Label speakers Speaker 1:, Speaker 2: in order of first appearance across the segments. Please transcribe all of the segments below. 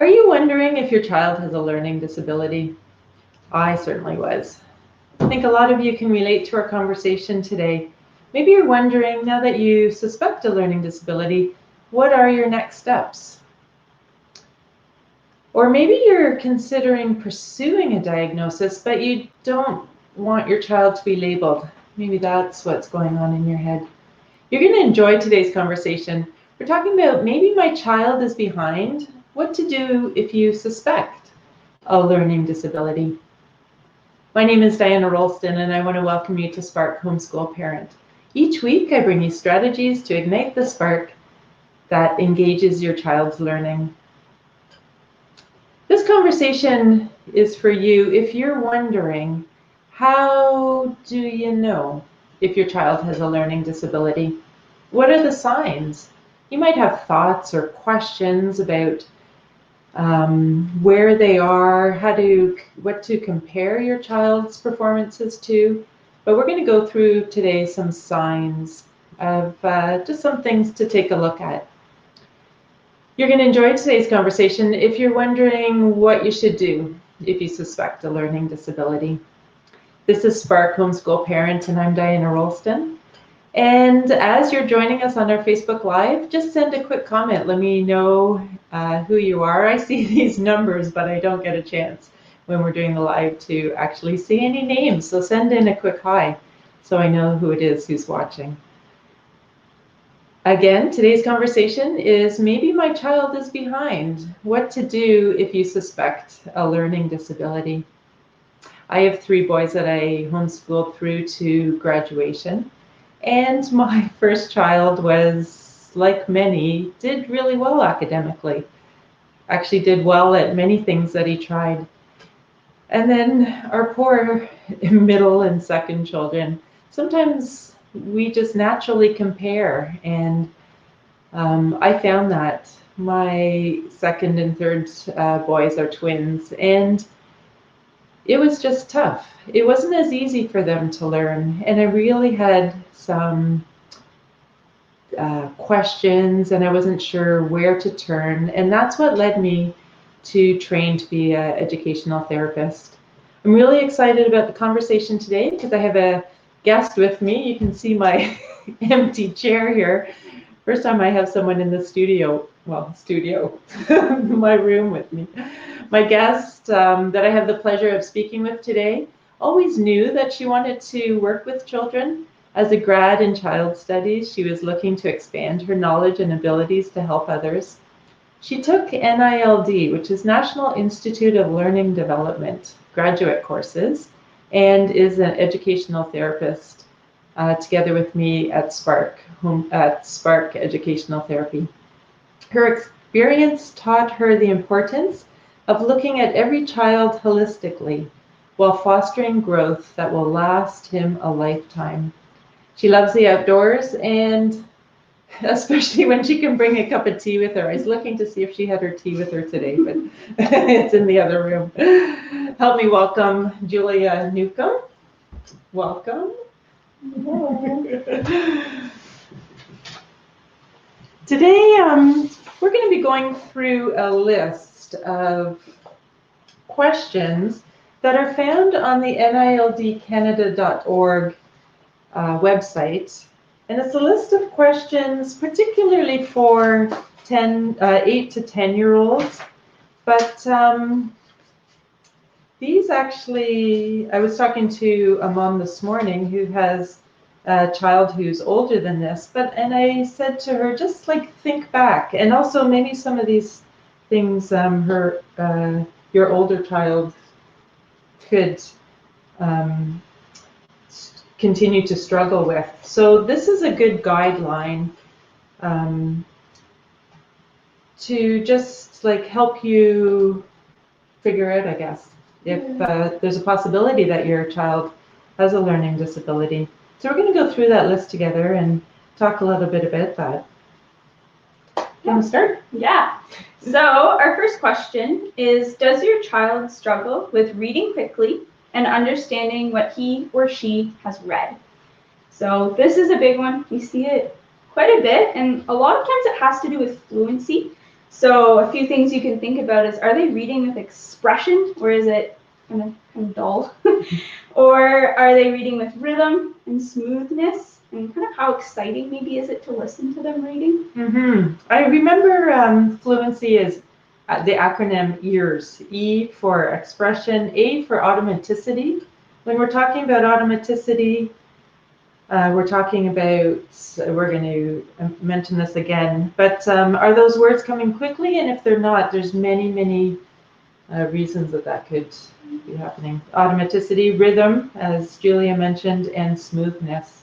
Speaker 1: Are you wondering if your child has a learning disability? I certainly was. I think a lot of you can relate to our conversation today. Maybe you're wondering, now that you suspect a learning disability, what are your next steps? Or maybe you're considering pursuing a diagnosis, but you don't want your child to be labeled. Maybe that's what's going on in your head. You're going to enjoy today's conversation. We're talking about maybe my child is behind, what to do if you suspect a learning disability. My name is Diana Rolston, and I want to welcome you to Spark Homeschool Parent. Each week, I bring you strategies to ignite the spark that engages your child's learning. This conversation is for you if you're wondering, how do you know if your child has a learning disability? What are the signs? You might have thoughts or questions about where they are, what to compare your child's performances to. But we're going to go through today some signs of just some things to take a look at. You're going to enjoy today's conversation if you're wondering what you should do if you suspect a learning disability. This is Spark Homeschool Parent, and I'm Diana Rolston. And as you're joining us on our Facebook Live, just send a quick comment. Let me know who you are. I see these numbers, but I don't get a chance when we're doing the live to actually see any names. So send in a quick hi so I know who it is who's watching. Again, today's conversation is maybe my child is behind. What to do if you suspect a learning disability. I have 3 boys that I homeschooled through to graduation. And my first child was, like many, did really well academically. Actually did well at many things that he tried. And then our poor middle and second children, sometimes we just naturally compare. And I found that my second and third boys are twins, and it was just tough. It wasn't as easy for them to learn, and I really had some questions, and I wasn't sure where to turn, and that's what led me to train to be an educational therapist. I'm really excited about the conversation today because I have a guest with me. You can see my empty chair here. First time I have someone in the studio, my room with me. My guest that I have the pleasure of speaking with today always knew that she wanted to work with children. As a grad in child studies, she was looking to expand her knowledge and abilities to help others. She took NILD, which is National Institute of Learning Development, graduate courses, and is an educational therapist together with me at Spark Educational Therapy. Her experience taught her the importance of looking at every child holistically while fostering growth that will last him a lifetime. She loves the outdoors, and especially when she can bring a cup of tea with her. I was looking to see if she had her tea with her today, but it's in the other room. Help me welcome Julia Newcombe. Welcome. Today, we're going to be going through a list of questions that are found on the nildcanada.org website. And it's a list of questions particularly for 8 to 10-year-olds. But these actually, I was talking to a mom this morning who has a child who's older than this, and I said to her, just like think back, and also maybe some of these things your older child could continue to struggle with. So this is a good guideline to just like help you figure out, I guess, if there's a possibility that your child has a learning disability. So we're going to go through that list together and talk a little bit about that. You want to start?
Speaker 2: Yeah. So our first question is, does your child struggle with reading quickly and understanding what he or she has read? So this is a big one. We see it quite a bit, and a lot of times it has to do with fluency. So a few things you can think about is, are they reading with expression, or is it kind of dull? Or are they reading with rhythm and smoothness? And kind of how exciting maybe is it to listen to them reading?
Speaker 1: I remember fluency is the acronym EARS. E for expression, A for automaticity. When we're talking about automaticity, we're talking about, we're going to mention this again, but are those words coming quickly? And if they're not, there's many reasons that could be happening. Automaticity, rhythm, as Julia mentioned, and smoothness.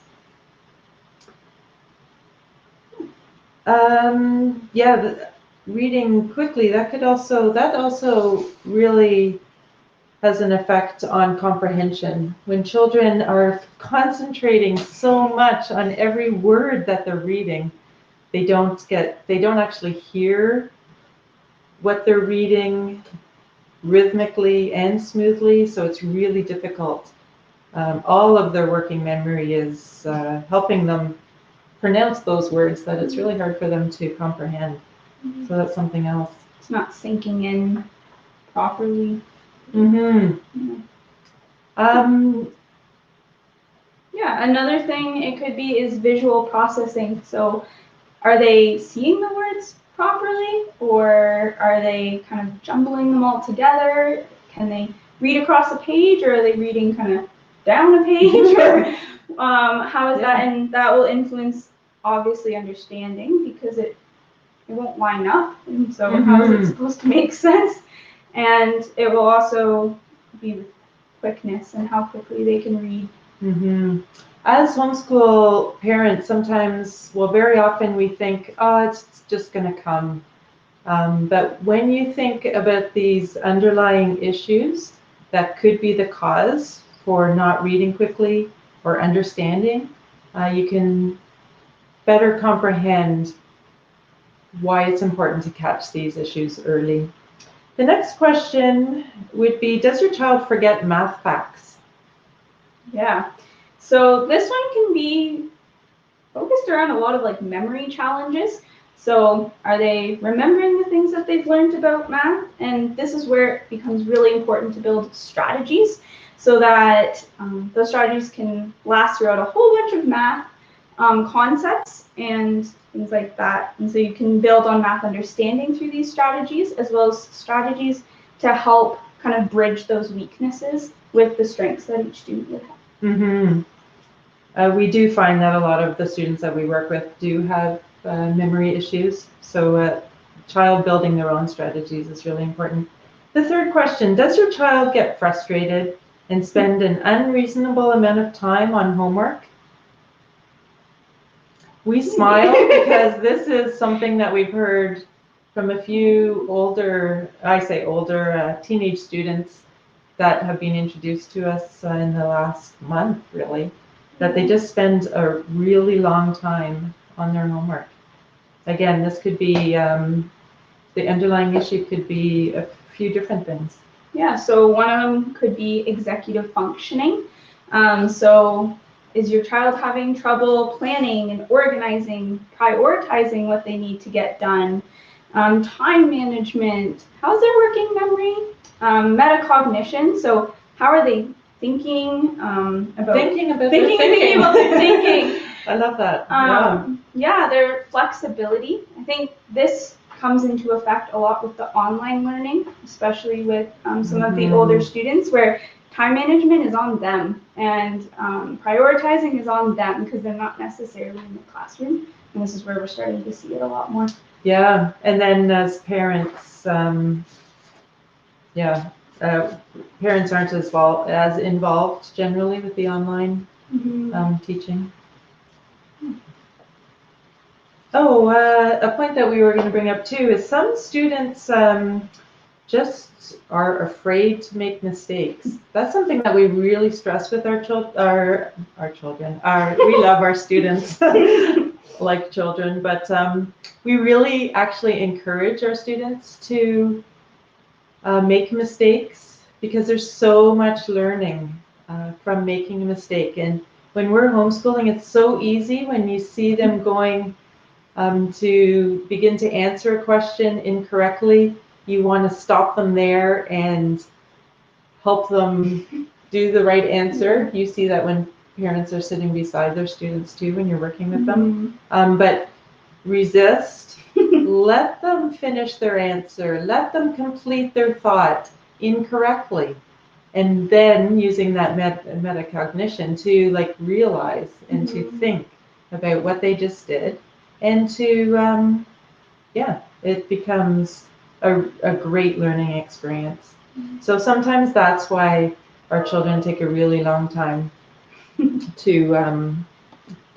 Speaker 1: Reading quickly, that also really has an effect on comprehension. When children are concentrating so much on every word that they're reading, they don't actually hear what they're reading rhythmically and smoothly, so it's really difficult. All of their working memory is helping them pronounce those words that it's really hard for them to comprehend. So that's something else.
Speaker 2: It's not sinking in properly. Yeah, another thing it could be is visual processing. So are they seeing the words properly, or are they kind of jumbling them all together? Can they read across a page, or are they reading kind of down a page? Or how is that? And that will influence, obviously, understanding, because it won't line up. And so how is it supposed to make sense? And it will also be with quickness and how quickly they can read.
Speaker 1: As homeschool parents, sometimes, well, very often we think, oh, it's just going to come. But when you think about these underlying issues that could be the cause for not reading quickly or understanding, you can better comprehend why it's important to catch these issues early. The next question would be, does your child forget math facts?
Speaker 2: Yeah, so this one can be focused around a lot of like memory challenges. So are they remembering the things that they've learned about math? And this is where it becomes really important to build strategies so that those strategies can last throughout a whole bunch of math concepts and things like that. And so you can build on math understanding through these strategies, as well as strategies to help kind of bridge those weaknesses with the strengths that each student would have.
Speaker 1: We do find that a lot of the students that we work with do have memory issues. So child building their own strategies is really important. The third question, does your child get frustrated and spend an unreasonable amount of time on homework? We smile because this is something that we've heard from a few older, teenage students that have been introduced to us in the last month, really, that they just spend a really long time on their homework. Again, this could be, the underlying issue could be a few different things.
Speaker 2: Yeah, so one of them could be executive functioning. So is your child having trouble planning and organizing, prioritizing what they need to get done? Time management, how's their working memory? Metacognition, so how are they thinking about
Speaker 1: thinking about
Speaker 2: thinking.
Speaker 1: I love that.
Speaker 2: Yeah, their flexibility. I think this comes into effect a lot with the online learning, especially with some of the older students, where time management is on them and prioritizing is on them because they're not necessarily in the classroom. And this is where we're starting to see it a lot more.
Speaker 1: Yeah, and then as parents, parents aren't as involved generally with the online teaching. Oh, a point that we were going to bring up too is some students just are afraid to make mistakes. That's something that we really stress with our children. We love our students like children, but we really actually encourage our students to make mistakes because there's so much learning from making a mistake. And when we're homeschooling, it's so easy when you see them going to begin to answer a question incorrectly, you want to stop them there and help them do the right answer. You see that when parents are sitting beside their students too, when you're working with them. But resist, let them finish their answer, let them complete their thought incorrectly. And then using that metacognition to like realize and to think about what they just did, and to, it becomes a great learning experience. So sometimes that's why our children take a really long time to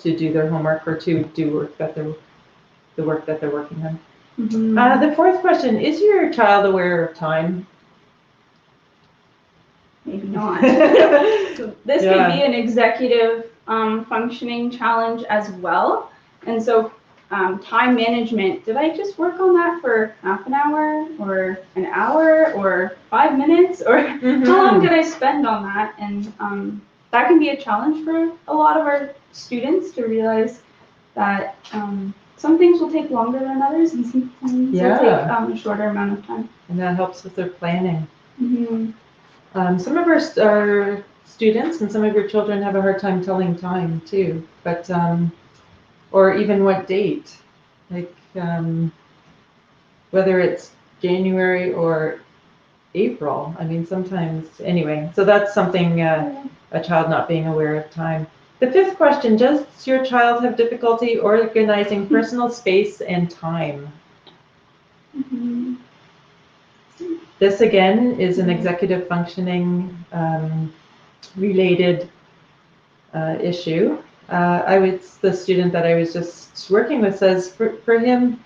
Speaker 1: do their homework or to do the work that they're working on. The fourth question, is your child aware of time?
Speaker 2: Maybe not. So this could be an executive functioning challenge as well. And so time management, did I just work on that for half an hour or an hour or 5 minutes, or how long did I spend on that? And that can be a challenge for a lot of our students to realize that some things will take longer than others, and some things will take a shorter amount of time.
Speaker 1: And that helps with their planning. Some of our students and some of your children have a hard time telling time too, but or even what date, like whether it's January or April. I mean, sometimes anyway. So that's something a child not being aware of time. The fifth question, does your child have difficulty organizing personal space and time? This again is an executive functioning related issue. The student that I was just working with says for him,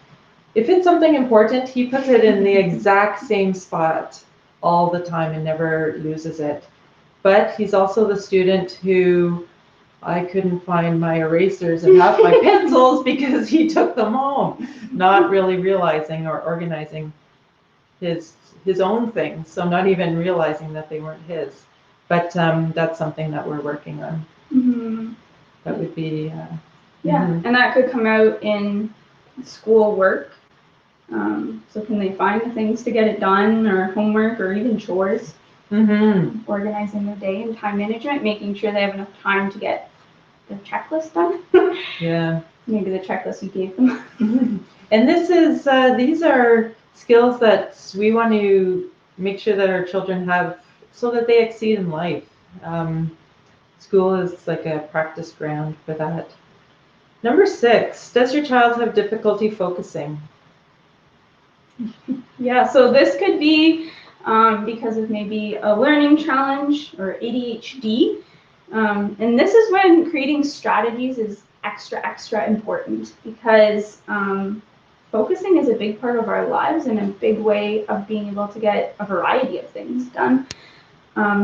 Speaker 1: if it's something important, he puts it in the exact same spot all the time and never loses it. But he's also the student who I couldn't find my erasers and half my pencils because he took them home, not really realizing or organizing his own things, so not even realizing that they weren't his. But that's something that we're working on. That would be
Speaker 2: and that could come out in school work. So can they find the things to get it done, or homework, or even chores? Organizing their day and time management, making sure they have enough time to get their checklist done. Maybe the checklist you gave them.
Speaker 1: And this is these are skills that we want to make sure that our children have so that they exceed in life. School is like a practice ground for that. Number 6, does your child have difficulty focusing?
Speaker 2: So this could be because of maybe a learning challenge or ADHD. And this is when creating strategies is extra important, because focusing is a big part of our lives and a big way of being able to get a variety of things done.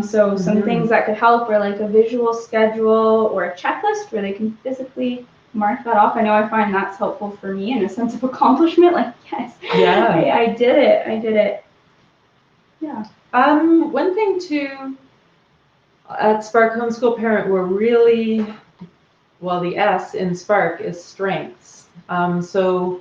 Speaker 2: So some things that could help are like a visual schedule or a checklist where they can physically mark that off. I know I find that's helpful for me, and a sense of accomplishment, like, yes, I did it.
Speaker 1: One thing too, at Spark Homeschool Parent, we're really, the S in Spark is strengths. So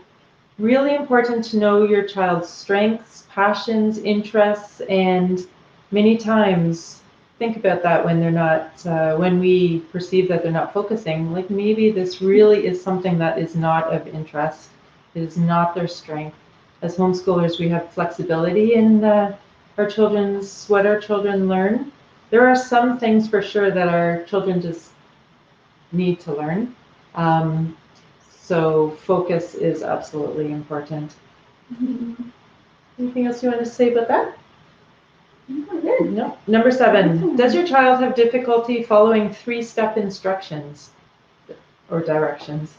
Speaker 1: really important to know your child's strengths, passions, interests, and many times think about that when they're not, when we perceive that they're not focusing, like maybe this really is something that is not of interest, is not their strength. As homeschoolers, we have flexibility in what our children learn. There are some things for sure that our children just need to learn. So focus is absolutely important. Anything else you want to say about that? No. Number 7, does your child have difficulty following 3-step instructions or directions?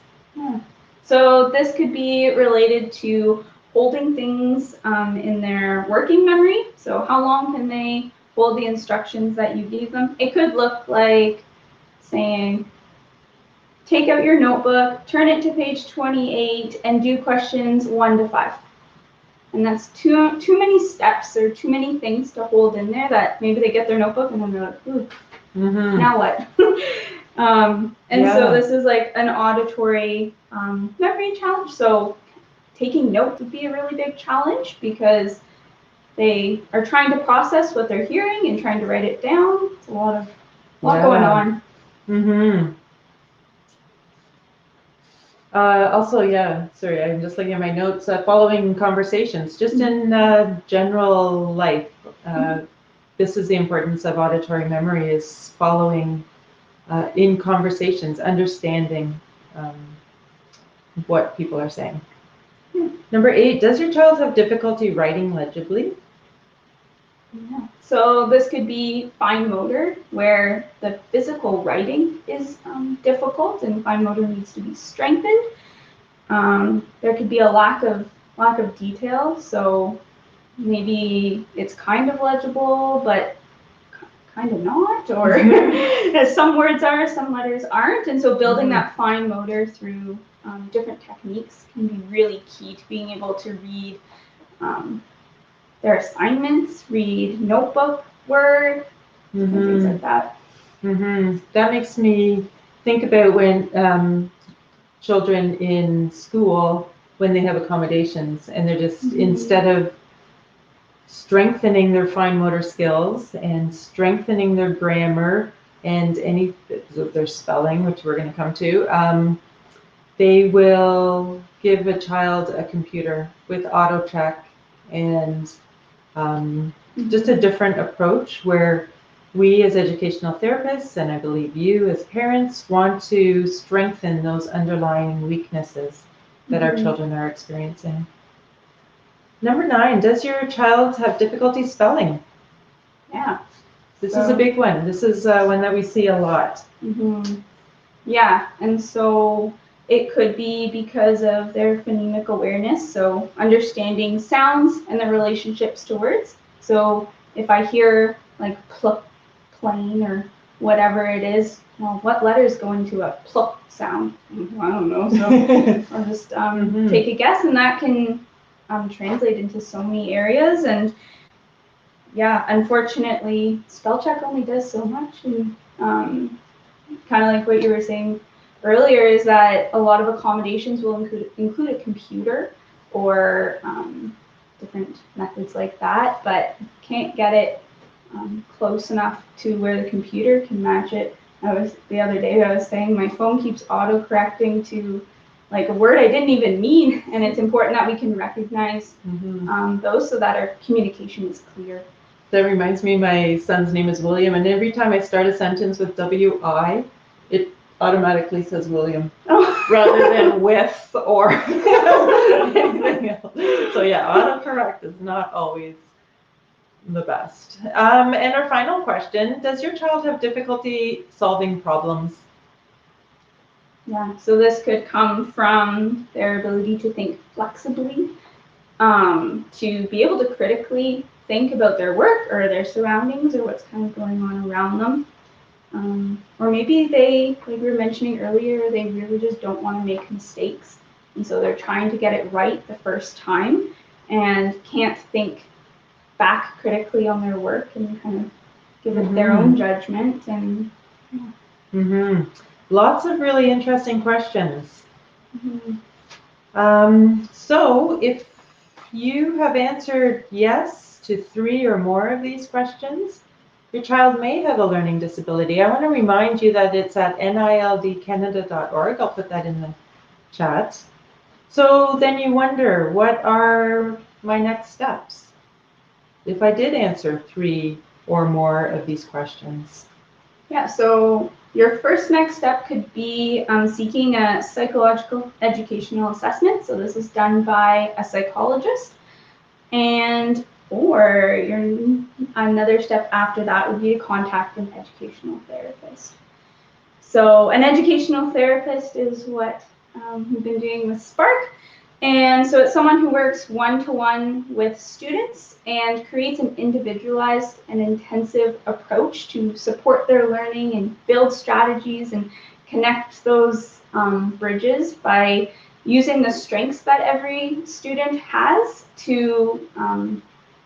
Speaker 2: So this could be related to holding things in their working memory. So how long can they hold the instructions that you gave them? It could look like saying, take out your notebook, turn it to page 28, and do questions 1 to 5. And that's too many steps or too many things to hold in there that maybe they get their notebook and then they're like, ooh, now what? And
Speaker 1: Yeah.
Speaker 2: so this is like an auditory memory challenge. So taking note would be a really big challenge because they are trying to process what they're hearing and trying to write it down. It's a lot going on.
Speaker 1: Mm-hmm. Also, yeah, sorry, I'm just looking at my notes. Following conversations, just in general life, this is the importance of auditory memory, is following in conversations, understanding what people are saying. Number 8, does your child have difficulty writing legibly?
Speaker 2: Yeah. So this could be fine motor, where the physical writing is difficult and fine motor needs to be strengthened. There could be a lack of detail, so maybe it's kind of legible, but kind of not, or some words are, some letters aren't, and so building that fine motor through different techniques can be really key to being able to read their assignments, read notebook work, different things like that.
Speaker 1: That makes me think about when children in school, when they have accommodations and they're just, instead of strengthening their fine motor skills and strengthening their grammar and their spelling, which we're going to come to, they will give a child a computer with auto check and just a different approach where we as educational therapists, and I believe you as parents, want to strengthen those underlying weaknesses that our children are experiencing. Number 9, does your child have difficulty spelling?
Speaker 2: Yeah.
Speaker 1: This is a big one. This is one that we see a lot.
Speaker 2: Yeah, and so it could be because of their phonemic awareness, so understanding sounds and their relationships to words. So if I hear like plane or whatever it is, well, what letters go into a pl sound? I don't know. So I'll just take a guess, and that can translate into so many areas. And yeah, unfortunately, spell check only does so much. And kind of like what you were saying earlier, is that a lot of accommodations will include a computer or different methods like that, but can't get it close enough to where the computer can match it. The other day I was saying my phone keeps auto-correcting to like a word I didn't even mean, and it's important that we can recognize those so that our communication is clear.
Speaker 1: That reminds me, my son's name is William, and every time I start a sentence with W-I, it automatically says William, rather than with or anything else. So yeah, autocorrect is not always the best. And our final question, does your child have difficulty solving problems?
Speaker 2: Yeah, so this could come from their ability to think flexibly, to be able to critically think about their work or their surroundings or what's kind of going on around them. Or maybe they, like we were mentioning earlier, they really just don't want to make mistakes. And so they're trying to get it right the first time and can't think back critically on their work and kind of give it their own judgment. And
Speaker 1: Lots of really interesting questions. So if you have answered yes to 3 or more of these questions, your child may have a learning disability. I want to remind you that it's at nildcanada.org. I'll put that in the chat. So then you wonder, what are my next steps if I did answer 3 or more of these questions?
Speaker 2: Yeah, so your first next step could be seeking a psychological educational assessment. So this is done by a psychologist. Or another step after that would be to contact an educational therapist. So an educational therapist is what we've been doing with Spark. And so it's someone who works one-to-one with students and creates an individualized and intensive approach to support their learning and build strategies and connect those bridges by using the strengths that every student has to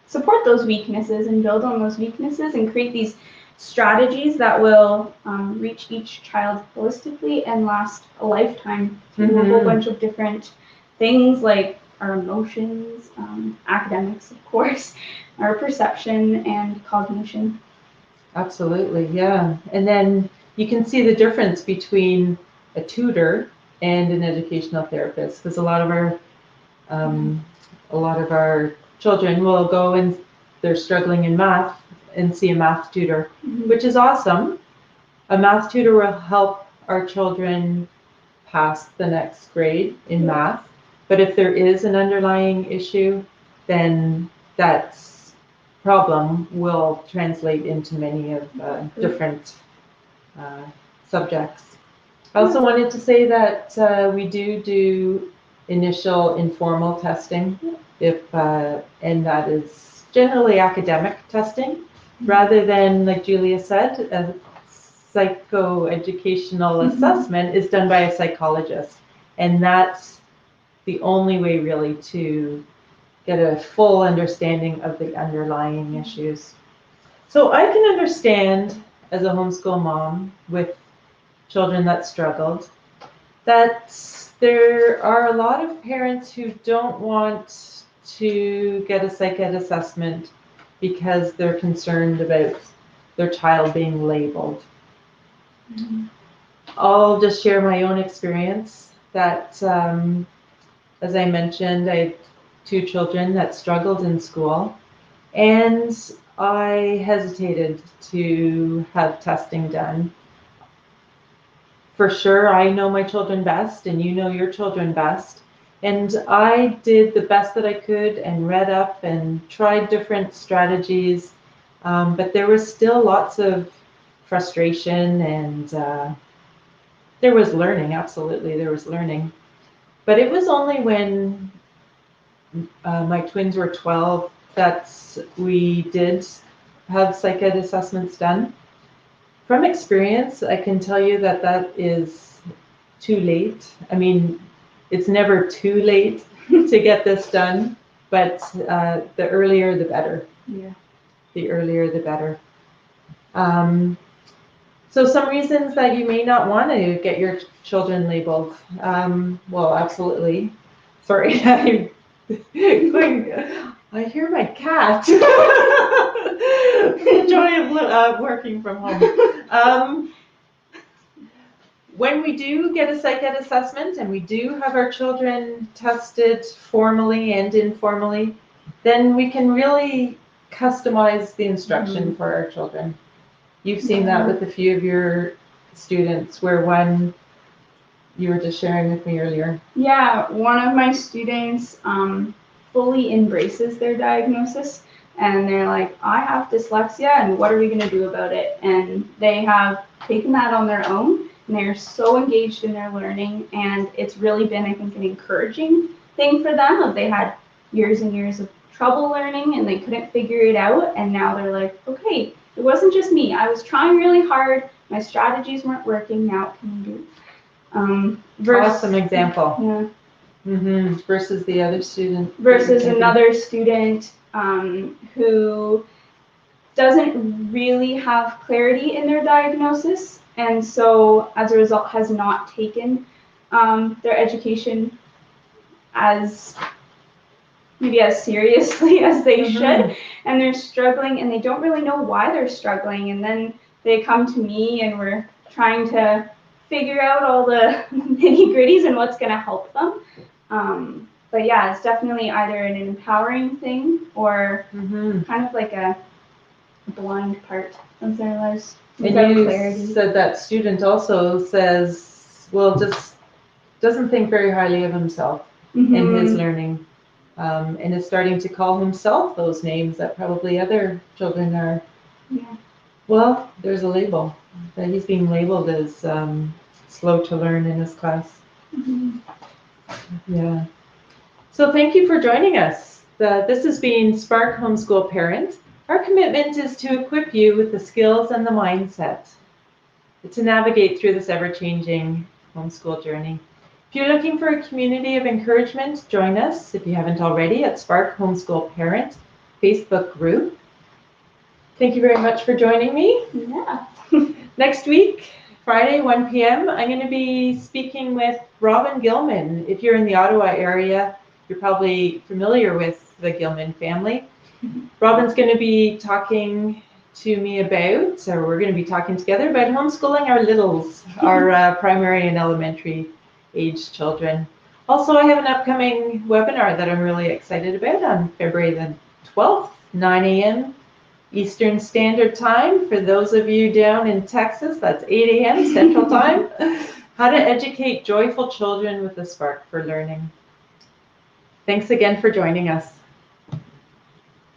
Speaker 2: support those weaknesses and build on those weaknesses and create these strategies that will reach each child holistically and last a lifetime through a whole bunch of different things like our emotions, academics, of course, our perception and cognition.
Speaker 1: Absolutely, yeah. And then you can see the difference between a tutor and an educational therapist, because a lot of our children will go and they're struggling in math and see a math tutor, which is awesome. A math tutor will help our children pass the next grade in math. But if there is an underlying issue, then that problem will translate into many of different subjects. I also wanted to say that we do initial informal testing, and that is generally academic testing, rather than, like Julia said, a psychoeducational assessment is done by a psychologist, and that's the only way really to get a full understanding of the underlying issues. So I can understand, as a homeschool mom with children that struggled, that there are a lot of parents who don't want to get a psych ed assessment because they're concerned about their child being labeled. I'll just share my own experience that, as I mentioned, I had 2 children that struggled in school, and I hesitated to have testing done. For sure, I know my children best, and you know your children best. And I did the best that I could and read up and tried different strategies, but there was still lots of frustration, and there was learning, absolutely, there was learning. But it was only when my twins were 12 that we did have psych ed assessments done. From experience, I can tell you that that is too late. I mean, it's never too late to get this done, but the earlier the better.
Speaker 2: Yeah.
Speaker 1: The earlier the better. So some reasons that you may not want to get your children labeled. Well, absolutely. Sorry, I hear my cat. The joy of working from home. When we do get a psych ed assessment and we do have our children tested formally and informally, then we can really customize the instruction for our children. You've seen that with a few of your students, where one you were just sharing with me earlier.
Speaker 2: Yeah, one of my students fully embraces their diagnosis, and they're like, I have dyslexia, and what are we going to do about it? And they have taken that on their own, and they're so engaged in their learning, and it's really been, I think, an encouraging thing for them. They had years and years of trouble learning, and they couldn't figure it out, and now they're like, okay, it wasn't just me. I was trying really hard. My strategies weren't working. Now what can we do?
Speaker 1: Awesome example.
Speaker 2: Yeah.
Speaker 1: Versus the other student.
Speaker 2: Versus another student who doesn't really have clarity in their diagnosis, and so as a result has not taken their education as maybe as seriously as they should, and they're struggling, and they don't really know why they're struggling, and then they come to me and we're trying to figure out all the nitty-gritties and what's going to help them. But yeah, it's definitely either an empowering thing or kind of like a blind part of their lives.
Speaker 1: And you clarity. Said that student also says, well, just doesn't think very highly of himself in his learning. And is starting to call himself those names that probably other children are.
Speaker 2: Yeah.
Speaker 1: Well, there's a label that he's being labeled as slow to learn in his class. Yeah. So thank you for joining us. This has been Spark Homeschool Parent. Our commitment is to equip you with the skills and the mindset to navigate through this ever-changing homeschool journey. If you're looking for a community of encouragement, join us, if you haven't already, at Spark Homeschool Parent Facebook group. Thank you very much for joining me.
Speaker 2: Yeah.
Speaker 1: Next week, Friday, 1 p.m., I'm going to be speaking with Robin Gilman. If you're in the Ottawa area, you're probably familiar with the Gilman family. Robin's going to be talking to me about, or we're going to be talking together about homeschooling our littles, our primary and elementary age children. Also, I have an upcoming webinar that I'm really excited about on February the 12th, 9 a.m. Eastern Standard Time. For those of you down in Texas, that's 8 a.m. Central Time. How to educate joyful children with a spark for learning. Thanks again for joining us.